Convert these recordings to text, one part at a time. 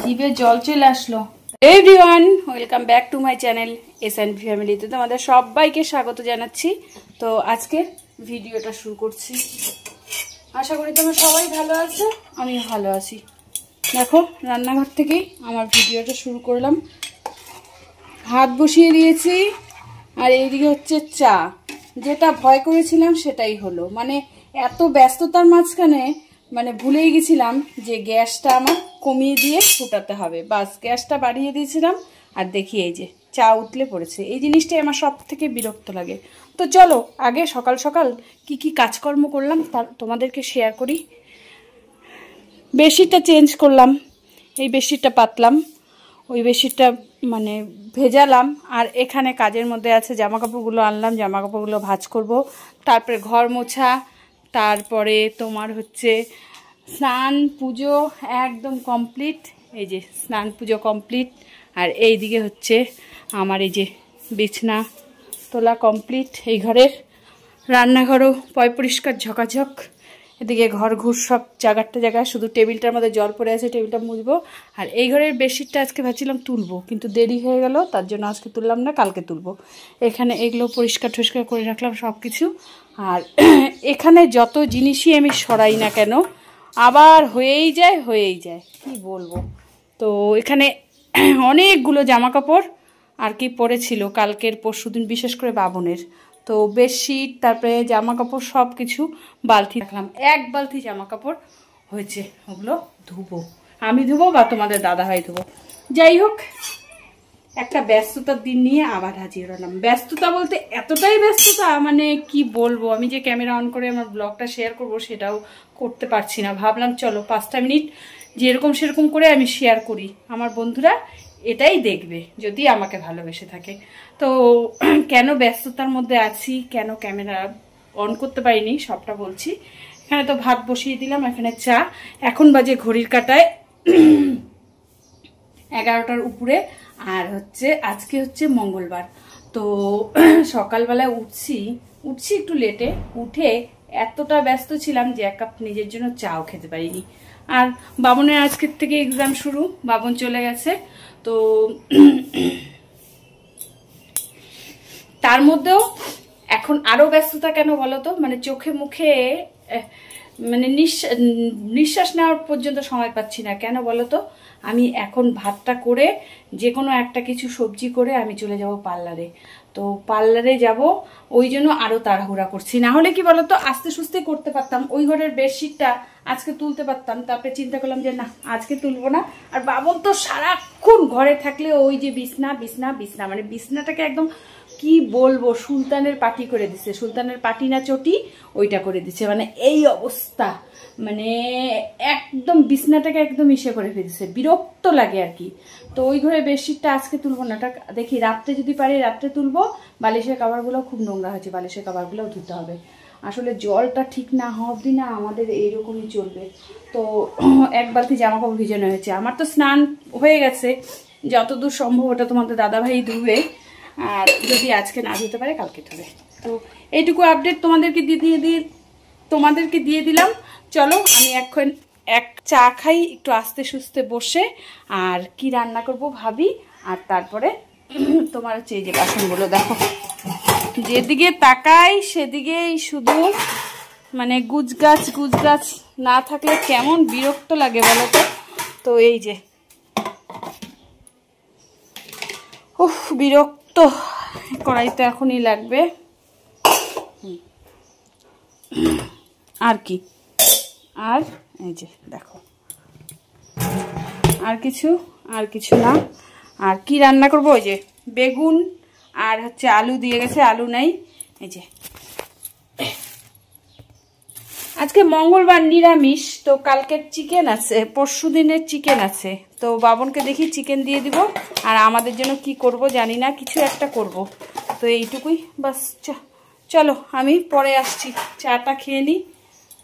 জিভে জল চলে আসলো। Everyone, welcome back to my channel SNV ফ্যামিলিতে তোমাদের সবাইকে স্বাগত জানাচ্ছি। তো আজকে ভিডিওটা শুরু করছি। আশা করি তোমরা সবাই ভালো আছো, আমিও ভালো আছি। দেখো, রান্নাঘর থেকেই আমার ভিডিওটা শুরু করলাম। ভাত বসিয়ে দিয়েছি আর এইদিকে হচ্ছে চা। যেটা ভয় করেছিলাম সেটাই হলো, মানে এত ব্যস্ততার মাঝখানে ভুলেই গেছিলাম যে গ্যাসটা আমার কমিয়ে দিয়ে ফুটাতে হবে। বাস গ্যাসটা বাড়িয়ে দিয়েছিলাম আর দেখি এই যে চা উতলে পড়েছে। এই জিনিসটাই আমার সব থেকে বিরক্ত লাগে। তো চলো আগে সকাল সকাল কি কাজকর্ম করলাম তার তোমাদেরকে শেয়ার করি। বেডশিটটা চেঞ্জ করলাম, এই বেডশিটটা পাতলাম, ওই বেডশিটটা ভেজালাম। আর এখানে কাজের মধ্যে আছে জামা কাপড়গুলো আনলাম, জামা কাপড়গুলো ভাঁজ করব। তারপরে ঘর মোছা, তারপরে তোমার হচ্ছে স্নান পুজো একদম কমপ্লিট। এই যে স্নান পুজো কমপ্লিট। আর এই দিকে হচ্ছে আমার এই যে বিছনা তোলা কমপ্লিট। এই ঘরের রান্নাঘরও পয় পরিষ্কার ঝকাঝক। এদিকে ঘর ঘুর সব জায়গায়, শুধু টেবিলটার মধ্যে জল পড়ে আছে, টেবিলটা মুছবো। আর এই ঘরের বেডশিটটা আজকে ভাবছিলাম তুলবো, কিন্তু দেরি হয়ে গেল, তার জন্য আজকে তুললাম না, কালকে তুলবো। এখানে এগুলো পরিষ্কার টরিষ্কার করে রাখলাম সব কিছু। আর এখানে যত জিনিসই আমি সরাই না কেন আবার হয়েই যায় কি বলবো। তো এখানে অনেকগুলো জামা কাপড় আর কি পরেছিল কালকের পরশুদিন, বিশেষ করে বাবনের। তো বেডশিট তারপরে জামা কাপড় সব কিছু বালতি রাখলাম। এক বালতি জামা কাপড় হয়েছে, ওগুলো ধুবো, আমি ধুবো বা তোমাদের দাদাভাই ধুবো। যাই হোক, একটা ব্যস্ততার দিন নিয়ে আবার হাজির হলাম। ব্যস্ততা বলতে এতটাই ব্যস্ততা, কি বলবো, আমি যে ক্যামেরা অন করে আমার ব্লগটা শেয়ার করব সেটাও করতে পারছি না। ভাবলাম চলো 5টা মিনিট যেরকম সেরকম করে আমি শেয়ার করি, আমার বন্ধুরা এটাই দেখবে যদি আমাকে ভালোবেসে থাকে। তো কেন ব্যস্ততার মধ্যে আছি, কেন ক্যামেরা অন করতে পারিনি সবটা বলছি। এখানে তো ভাত বসিয়ে দিলাম, এখানে চা। এখন বাজে ঘড়ির কাঁটায় 11টার উপরে। আর আজকে হচ্ছে মঙ্গলবার। তো সকালবেলায় উঠছি একটু লেটে, উঠে এতটা ব্যস্ত ছিলাম যে এক কাপ নিজের জন্য চাও খেতে পারিনি। আর বাবনের আজকের থেকে এক্সাম শুরু, বাবন চলে গেছে। তো তার মধ্যেও এখন আরো ব্যস্ততা কেন বলতো, চোখে মুখে নিঃশ্বাস নেওয়ার পর্যন্ত সময় পাচ্ছি না। কেন বলতো, আমি এখন ভাতটা করে যে কোনো একটা কিছু সবজি করে আমি চলে যাব পার্লারে। তো পার্লারে যাব, ওই জন্য আরো তাড়াহুড়া করছি। না হলে কি বলতো, আস্তে সুস্তে করতে পারতাম, ওই ঘরের বেডশিটটা আজকে তুলতে পারতাম। তারপরে চিন্তা করলাম যে না, আজকে তুলবো না। আর বাবন তো সারাক্ষণ ঘরে থাকলে ওই যে বিছনা বিছনাটাকে একদম কি বলবো, সুলতানের পাটি করে দিছে, সুলতানের পাটি না চটি ওইটা করে দিছে। এই অবস্থা, একদম বিছনাটাকে একদম ইসে করে ফেলছে, বিরক্ত লাগে আর কি। তো ওই ঘরে বেডশিটটা আজকে তুলবো না, দেখি রাত্রে যদি পারি রাত্রে তুলবো। বালিশের কভারগুলো খুব নোংরা হয়েছে, বালিশের কভারগুলোও ধুতে হবে। আসলে জলটা ঠিক না হওয়া অবধি না আমাদের এইরকমই চলবে। তো এক বালতি জামা কাপড় ভিজানো হয়েছে। আমার তো স্নান হয়ে গেছে, যতদূর সম্ভব ওটা তোমাদের দাদাভাই ধুবে। আর যদি আজকে না ধুতে পারে কালকে ধুবে। তো এইটুকু আপডেট তোমাদেরকে দিয়ে দিলাম। চলো আমি এখন এক চা খাই একটু আস্তে সুস্তে বসে, আর কি রান্না করব ভাবি। আর তারপরে তোমার হচ্ছে এই যে বাসনগুলো দেখো, যেদিকে তাকাই সেদিকেই শুধু গুজগাছ না থাকলে কেমন বিরক্ত লাগে বলো তো। তো এই যে বিরক্ত, কড়াই তো এখনই লাগবে। আর কি, আর এই যে দেখো, আর কিছু না। আর কি রান্না করব, ওই যে বেগুন আর আলু দিয়ে গেছে, আলু নেই। এই যে আজকে মঙ্গলবার নিরামিষ, তো কালকের চিকেন আছে, পরশু দিনের চিকেন আছে। তো বাবনকে দেখি চিকেন দিয়ে দিব, আর আমাদের জন্য কি করব জানি না, কিছু একটা করব। তো এইটুকুই বাস। চলো আমি পরে আসছি, চাটা খেয়ে নিই,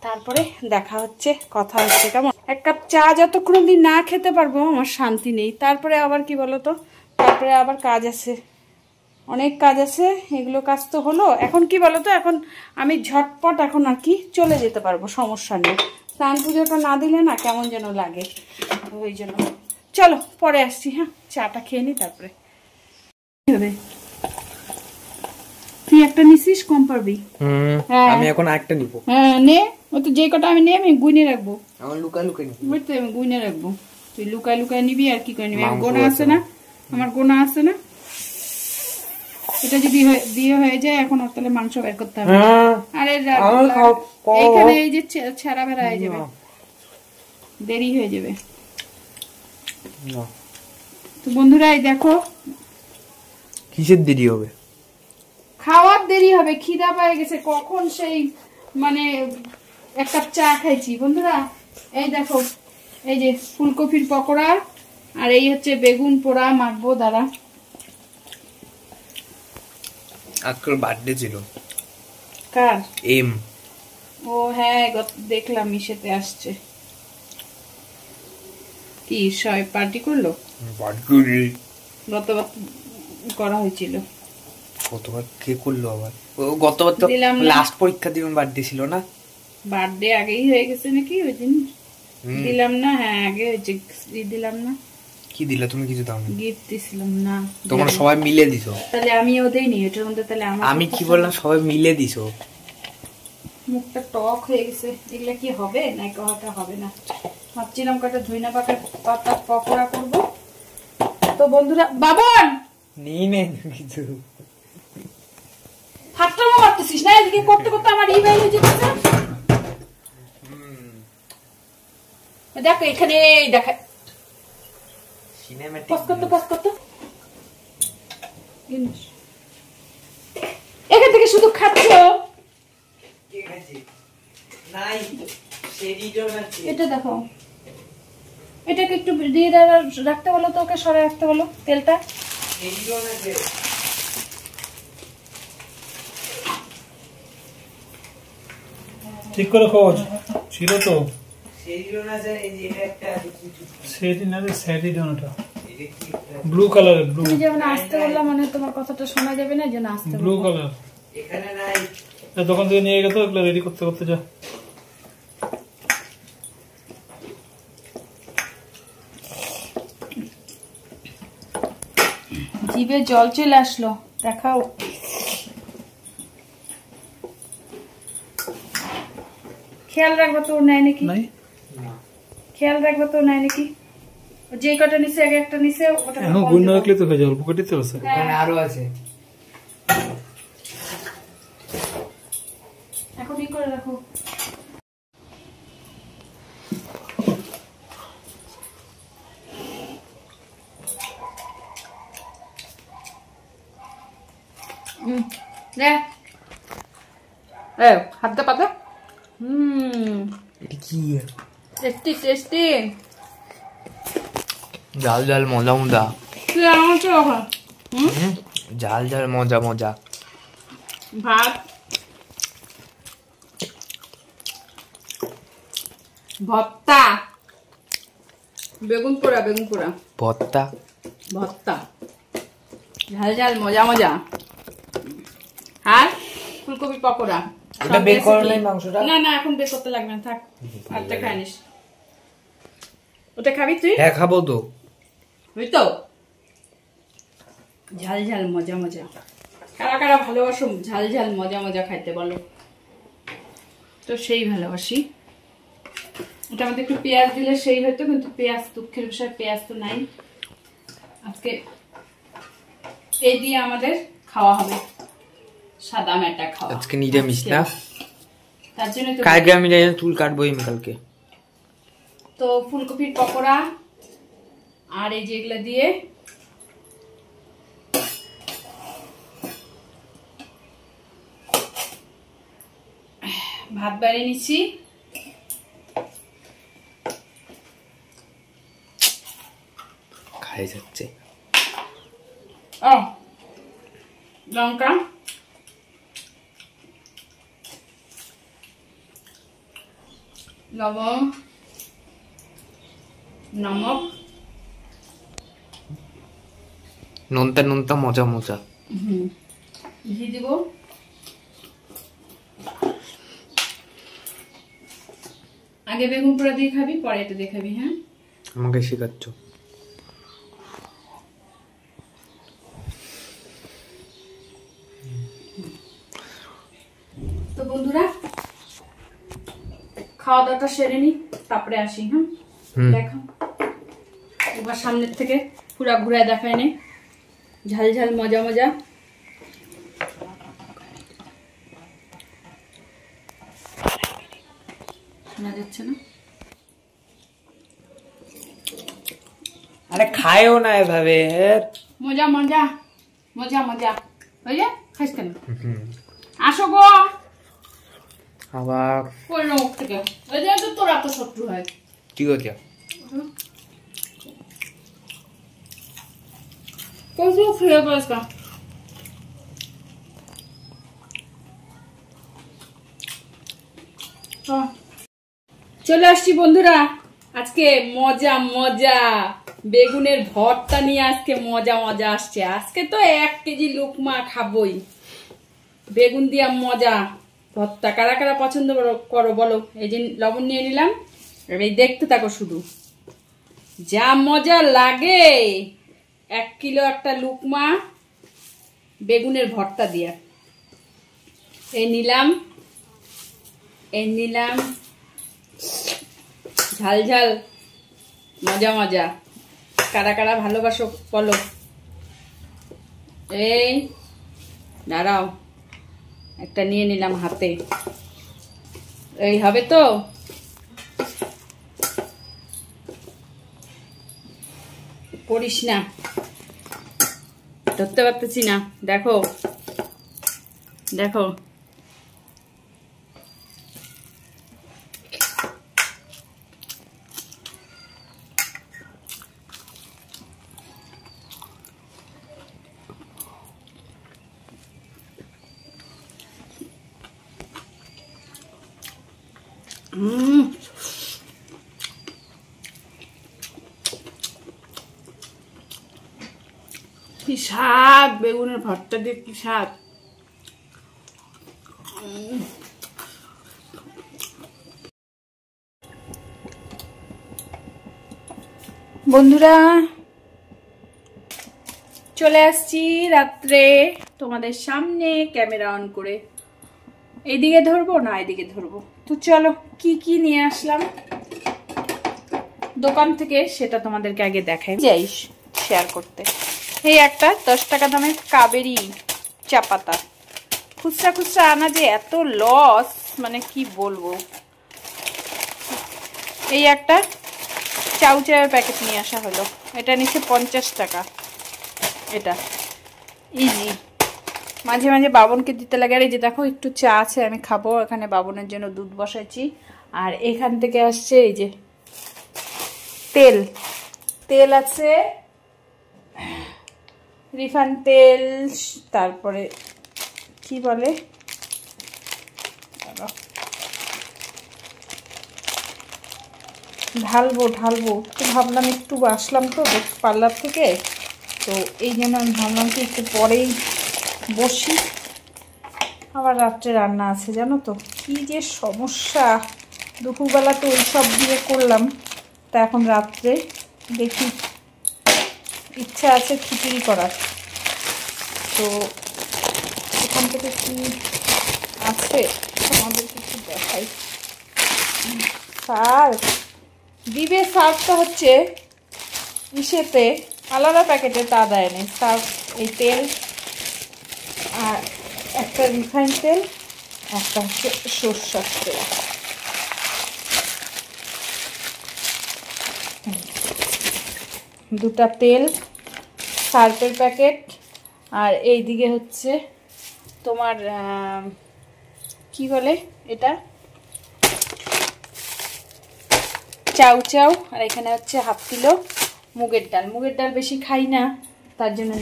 তারপরে দেখা হচ্ছে, কথা হচ্ছে কেমন। এক কাপ চা যতক্ষণ অবধি না খেতে পারবো আমার শান্তি নেই। তারপরে আবার কি বলতো, তারপরে আবার কাজ আছে, অনেক কাজ আছে। এগুলো কাজ তো হলো, এখন কি বলতো, এখন আমি ঝটপট এখন আর কি চলে যেতে পারবো, সমস্যা নেই। স্নান পুজোটা না দিলে না কেমন যেন লাগে, ওই জন্য। চলো পরে আসছি। হ্যাঁ, চাটা খেয়ে নি তারপরে হবে। তুই একটা নিছিস, কম পারবি। আমি এখন আরেকটা নিব। হ্যাঁ নে, ও তো যে কটা আমি নিয়ে আমি গুইনে রাখবো। আমার লুকায় লুকায় নিব, বুঝতে আমি গুইনে রাখবো। তুই লুকায় লুকায় নিবি আর কি করে নিবি। গোনা আছে না, আমার গোনা আছে না। এটা যদি দিয়ে হয়ে যায় এখন ওর তাহলে মাংস বের করতে হবে। আরে এইখানে এই যে ছেঁড়া বেড়া হয়ে যাবে, দেরি হয়ে যাবে। তো বন্ধুরা এই দেখো, কিসের দেরি হবে? খাওয়ার দেরি হবে, খিদা পেয়ে গেছে। কখন সেই মানে এক কাপ চা খাইছি বন্ধুরা। এই দেখো, এই যে ফুলকপির পকোড়া আর এই হচ্ছে বেগুন পোড়া মাখবো দাঁড়া। আজকাল বার্থডে ছিল কার? এম। ও হ্যাঁ, দেখলাম ইসেতে আসছে। কি সবাই পার্টি করলো? গতবার করা হয়েছিল। গতবার কে করলো আবার? ও গতবার তো লাস্ট পরীক্ষা দিন বার্থডে ছিল না? বার্থডে আগেই হয়ে গেছে নাকি ওই দিন? দিলাম না। হ্যাঁ আগে হয়েছে, দিলাম না। কি দিলা তুমি? কিছু দাও না। গিফট দিছিলাম না। তোমরা সবাই মিলে দিছো। তাহলে আমিও দেইনি এটার মধ্যে? তাহলে আমি কি বললাম? সবাই মিলে দিছো। মুখটা টক হয়ে গেছে। এগুলা কি হবে না কটা হবে না। ভাবছিলাম কটা ধইনা পাতা পকোড়া করবো। তো বন্ধুরা বাবন নেই নেই কিছু হাতটা মারতেছিস না, এদিকে করতে করতে আমার ই বাইরে যেতেছে। দেখো এখানে দেখা সিনেম্যাটিক পস করতে এখান থেকে শুধু খাচ্ছ। কে খাচ্ছে? নাই সেরিডন আছে। এটা দেখো, এটাকে একটু দিয়ে রাখতে বলো তো, ওকে সরে রাখতে বলো তেলটা। সেরিডন আছে। ঠিক করে খোঁজ, ছিল তো। সেরিডন আছে, এই যে এটা একটা আছে। সেটি না, সেরিডন ওটা ব্লু কালারের। ব্লু, তুমি যেমন আসতে বললাম মানে তোমার কথাটা শোনা যাবে না, যেন আসতে ব্লু কালার। এখানে নাই। দোকান থেকে নিয়ে গেছো, এগুলো রেডি করতে করতে যা। জিভে জল চলে আসলো, দেখাও। খেয়াল রাখবো তো নাই নাকি? খেয়াল রাখবো তো নাই নাকি? যে কটা নিচে আগে একটা নিচে ওটা এখন গুণ রাখলে তো হয়ে যাবে। অল্প কেটে তো আছে, ওখানে আরো আছে। এখন ই করে রাখো। হাতটা পাতা। এটা কি? টেস্টি টেস্টি, জাল জাল মজা মজা। জাল জাল মজা মজা। ভাত, ভর্তা, বেগুন পোড়া ভর্তা, ঝাল ঝাল মজা মজা, আর ফুলকপির পকোড়া। ওটা বের করো নাই মাংসটা? না না, এখন বের করতে লাগবে না, থাক। আরটা খাই নিস। ওটা খাবি তুই? হ্যাঁ খাবো তো। ওই তো ঝাল ঝাল মজা মজা। কারা কারা ভালোবাসো ঝাল ঝাল মজা মজা খাইতে বলো তো? সেই ভালোবাসি। এটা আমাদের একটু পেঁয়াজ দিলে সেই হয়তো, কিন্তু পেঁয়াজ দুঃখের বিষয়, পেঁয়াজ তো নাই আজকে। এই দিয়ে আমাদের খাওয়া হবে, সাদা মেটা খাওয়া আজকে নিরামিষ না, তার জন্য তো। কালকে আমি চুল কাটবো কালকে। তো ফুলকপির পকোড়া আর এই যেগুলা দিয়ে ভাত বাড়িয়ে নিচ্ছি। খাই যাচ্ছে। লঙ্কা, লবণ, নমক, নোনতা নোনতা মজা মজা। ঘি দিব। আগে বেগুন পোড়া দিয়ে খাবি, পরে এটা দিয়ে খাবি। হ্যাঁ আমাকে শেখাচ্ছ? বন্ধুরা খাওয়া দাওয়াটা সেরে নি, তারপরে আসি। হ্যাঁ দেখো এবার সামনের থেকে পুরা ঘুরায় দেখায় নে, ঝাল ঝাল মজা মজা। শোনা যাচ্ছে না? আরে খায়ও না এভাবে। মজা মজা মজা মজা। ওই যে খাইস কেন? আসো গো আবার কই মুখ থেকে। ওই যে তো তোর এত শত্রু হয়। কি করছে? কত খেয়ে পাস না। চলে আসছি বন্ধুরা, আজকে মজা মজা বেগুনের ভর্তা নিয়ে আজকে মজা মজা আসছে। আজকে তো 1 কেজি লুকমা খাবই। বেগুন দিয়া মজা ভর্তা কারা কারা পছন্দ করো বলো। এই যে লবণ নিয়ে নিলাম, এই দেখতে থাকো শুধু, যা মজা লাগে 1 কিলো একটা লুকমা বেগুনের ভর্তা দিয়া। এই নিলাম ঝাল ঝাল মজা মজা। কারা কারা ভালোবাসো বলো। এই দাঁড়াও, একটা নিয়ে নিলাম হাতে। এই হবে তো? পড়িস না, ধরতে পারতেছি না। দেখো দেখো কি স্বাদ বেগুনের ভর্তা দিয়ে, কি স্বাদ। বন্ধুরা চলে আসছি রাত্রে তোমাদের সামনে ক্যামেরা অন করে। এইদিকে ধরবো না এদিকে ধরবো? তো চলো কি কি নিয়ে আসলাম দোকান থেকে সেটা তোমাদেরকে আগে দেখাই, যাই শেয়ার করতে। এই একটা 10 টাকা দামের কাবেরি চা পাতা, খুচরা খুচরা আনা যে এত লস, মানে কি বলবো। এই একটা চাউ চায়ের প্যাকেট নিয়ে আসা হলো, এটা নিচ্ছে 50 টাকা। এটা ইজি, মাঝে মাঝে বাবনকে দিতে লাগে। আর এই যে দেখো একটু চা আছে, আমি খাবো। এখানে বাবনের জন্য দুধ বসাইছি। আর এখান থেকে আসছে এই যে তেল আছে, রিফাইন তেল, তারপরে কি বলে ঢালবো তো ভাবলাম একটু আসলাম তো পার্লার থেকে, তো এই জন্য আমি ভাবলাম কি একটু পরেই বসি। আবার রাত্রে রান্না আছে জানো তো, কি যে সমস্যা। দুপুরবেলা তো ওই সব দিয়ে করলাম, তা এখন রাত্রে দেখি ইচ্ছা আছে খিচুড়ি করার। তো এখান থেকে কি আছে আমাদের কিছু দেখাই। সার্ফ দিবে, সার্ফটা হচ্ছে ইসেতে আলাদা প্যাকেটে, তা দেয় নেই সার্ফ। এই তেল আর একটা রিফাইন তেল, একটা হচ্ছে সরষের তেল। দুটা তেল, সার্ফের প্যাকেট। আর এই দিকে হচ্ছে তোমার কি বলে এটা, চাউ। আর এখানে হচ্ছে 1/2 কিলো মুগের ডাল বেশি খাই না, তার জন্য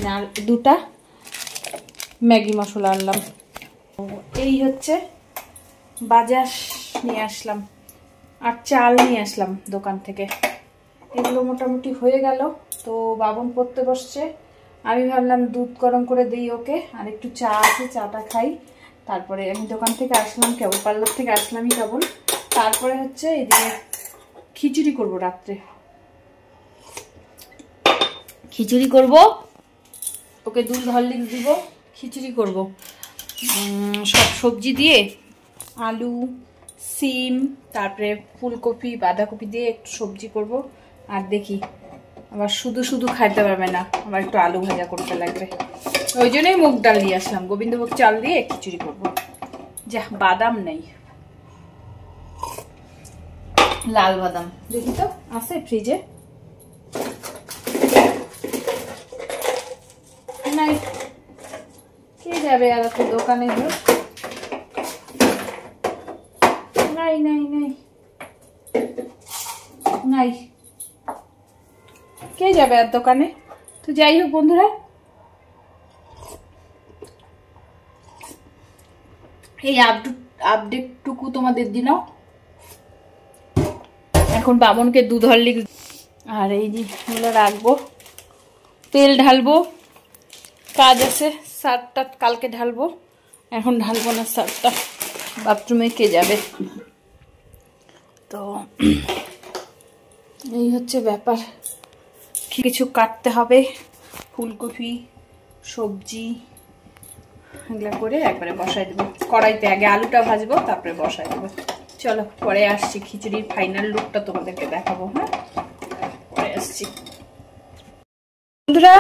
দুটা ম্যাগি মশলা আনলাম। এই হচ্ছে বাজার নিয়ে আসলাম, আর চাল নিয়ে আসলাম দোকান থেকে। এগুলো মোটামুটি হয়ে গেল। তো বাবন পড়তে বসছে, আমি ভাবলাম দুধ গরম করে দিই ওকে, আর একটু চা আছে, চাটা খাই। তারপরে আমি দোকান থেকে আসলাম, কেবল পার্লার থেকে আসলামই কেবল। তারপরে হচ্ছে এদিকে খিচুড়ি করব, রাত্রে খিচুড়ি করব, ওকে দুধ হরলিক্স দিব, খিচুড়ি করব সব সবজি দিয়ে। আলু, সিম, তারপরে ফুলকপি, বাঁধাকপি দিয়ে একটু সবজি করব। আর দেখি আবার শুধু শুধু খাইতে পারবে না, আবার একটু আলু ভাজা করতে লাগবে। ওই জন্যই মুগ ডাল নিয়ে আসলাম, গোবিন্দভোগ চাল দিয়ে খিচুড়ি করব। যা বাদাম নেই, লাল বাদাম দেখি তো আছে ফ্রিজে, নাই। কে যাবে আর তো দোকানে? নাই নাই নাই নাই, কে যাবে আর দোকানে? তো যাই হোক বন্ধুরা, এই আপডেটটুকু তোমাদের দিলাম। এখন বামনকে দুধ হরলিক্স আর এই যে এগুলো রাখবো, তেল ঢালবো, কাজ আছে, সার্ফটা কালকে ঢালবো, এখন ঢালবো না সার্ফটা, বাথরুমে কে যাবে। তো এই হচ্ছে ব্যাপার, কিছু কাটতে হবে, ফুলকপি, সবজি, এগুলো করে একবারে বসাই দেবো কড়াইতে। আগে আলুটা ভাজবো, তারপরে বসাই দেবো। চলো পরে আসছি, খিচুড়ির ফাইনাল লুকটা তোমাদেরকে দেখাবো। হ্যাঁ, পরে আসছি বন্ধুরা।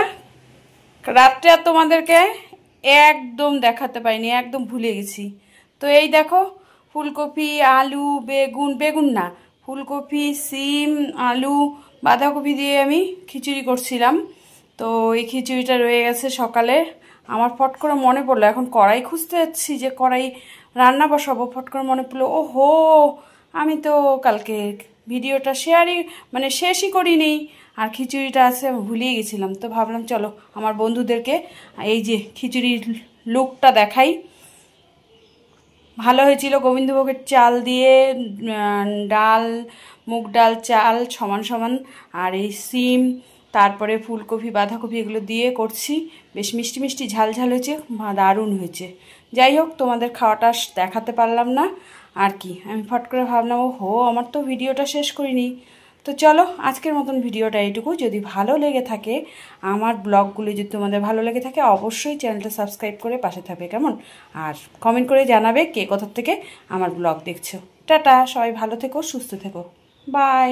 রাত্রে আর তোমাদেরকে একদম দেখাতে পারিনি, একদম ভুলে গেছি। তো এই দেখো, ফুলকপি, আলু, বেগুন না, ফুলকপি, সিম, আলু, বাঁধাকপি দিয়ে আমি খিচুড়ি করছিলাম। তো এই খিচুড়িটা রয়ে গেছে সকালে। আমার ফট করে মনে পড়লো, এখন কড়াই খুঁজতে যাচ্ছি যে কড়াই রান্না বসাবো, ফট করে মনে পড়লো, ও হো, আমি তো কালকে ভিডিওটা শেষই করিনি, আর খিচুড়িটা আছে, ভুলিয়ে গেছিলাম। তো ভাবলাম চলো আমার বন্ধুদেরকে এই যে খিচুড়ির লুকটা দেখাই। ভালো হয়েছিল, গোবিন্দভোগের চাল দিয়ে ডাল, মুগ ডাল, চাল সমান সমান, আর এই সিম, তারপরে ফুলকপি, বাঁধাকপি এগুলো দিয়ে করছি। বেশ মিষ্টি মিষ্টি ঝাল ঝাল হয়েছে, দারুণ হয়েছে। যাই হোক, তোমাদের খাওয়াটা দেখাতে পারলাম না আর কি। আমি ফট করে ভাবলাম, ও হো, আমার তো ভিডিওটা শেষ করিনি। তো চলো আজকের মতন ভিডিওটা এইটুকু। যদি ভালো লেগে থাকে, আমার ব্লগগুলি যদি তোমাদের ভালো লেগে থাকে, অবশ্যই চ্যানেলটা সাবস্ক্রাইব করে পাশে থাকবে কেমন। আর কমেন্ট করে জানাবে কে কোথা থেকে আমার ব্লগ দেখছো। টাটা, সবাই ভালো থেকো, সুস্থ থেকো, বাই।